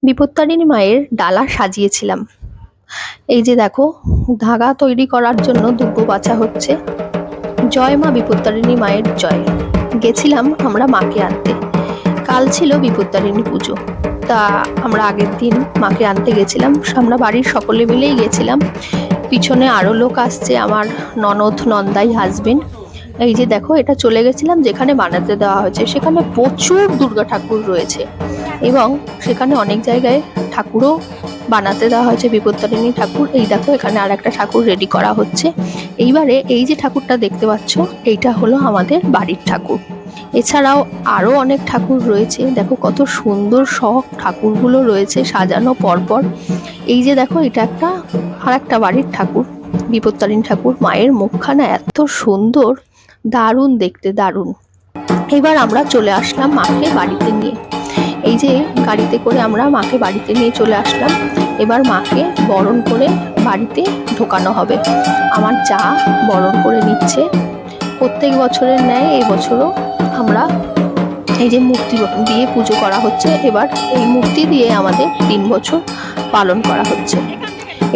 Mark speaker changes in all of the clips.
Speaker 1: বিপত্তারিণী মায়ের ডালা সাজিয়েছিলাম। এই যে দেখো, ধাগা তৈরি করার জন্য দুব্ব বাছা হচ্ছে। জয় মা বিপত্তারিণী মায়ের জয়। গেছিলাম আমরা মাকে আনতে। কাল ছিল বিপত্তারিণী পুজো, তা আমরা আগের দিন মাকে আনতে গেছিলাম। আমরা বাড়ির সকলে মিলেই গেছিলাম। পিছনে আরো লোক আসছে, আমার ননদ, নন্দাই, হাজবেন্ড। এই যে দেখো, এটা চলে গেছিলাম যেখানে বানাতে দেওয়া হয়েছে। সেখানে প্রচুর দুর্গা ঠাকুর রয়েছে এবং সেখানে অনেক জায়গায় ঠাকুরও বানাতে দেওয়া হয়েছে, বিপত্তারিণী ঠাকুর। এই দেখো, এখানে আর একটা ঠাকুর রেডি করা হচ্ছে। এইবারে এই যে ঠাকুরটা দেখতে পাচ্ছ, এইটা হলো আমাদের বাড়ির ঠাকুর। এছাড়াও আরো অনেক ঠাকুর রয়েছে। দেখো কত সুন্দর সব ঠাকুরগুলো রয়েছে সাজানো পরপর। এই যে দেখো, এটা আর একটা বাড়ির ঠাকুর, বিপত্তারিণী ঠাকুর। মায়ের মুখখানা এত সুন্দর, দারুণ দেখতে, দারুণ। এবার আমরা চলে আসলাম মাকে বাড়িতে নিয়ে। এই যে গাড়িতে করে আমরা মাকে বাড়িতে নিয়ে চলে আসলাম। এবার মাকে বরণ করে বাড়িতে ঢোকানো হবে। আমার যা বরণ করে নিচ্ছে। প্রত্যেক বছরের ন্যায় এই বছরও আমরা এই যে মূর্তি দিয়ে পুজো করা হচ্ছে। এবার এই মূর্তি দিয়ে আমাদের 3 বছর পালন করা হচ্ছে।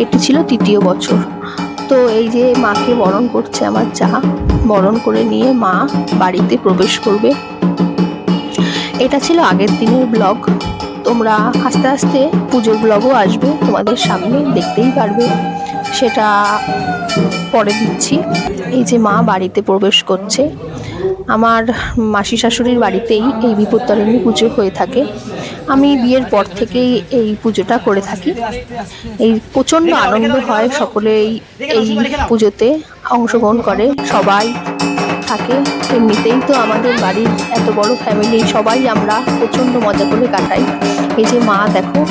Speaker 1: এটি ছিল 3য় বছর। তো এই যে মাকে বরণ করছে আমার যা, বরণ করে নিয়ে মা বাড়িতে প্রবেশ করবে। এটা ছিল আগের দিনের ব্লগ। তোমরা আস্তে আস্তে পুজোর ব্লগও আসবে তোমাদের সামনে, দেখতেই পারবে, সেটা পরে দিচ্ছি। এই যে মা বাড়িতে প্রবেশ করছে। আমার মাসি শাশুড়ির বাড়িতেই এই বিপত্তারিণী পুজো হয়ে থাকে। আমি বিয়ের পর থেকেই এই পুজোটা করে থাকি। এই প্রচণ্ড আনন্দ হয়, সকলেই এই পুজোতে অংশগ্রহণ করে, সবাই থাকে। এমনিতেই তো আমাদের বাড়ির এত বড় ফ্যামিলি, সবাই আমরা প্রচণ্ড মজা করে কাটাই। এই যে মা দেখো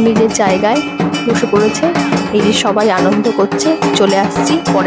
Speaker 1: নিজের জায়গায় বসে পড়েছে। এই যে সবাই আনন্দ করছে। চলে আসছি পরে।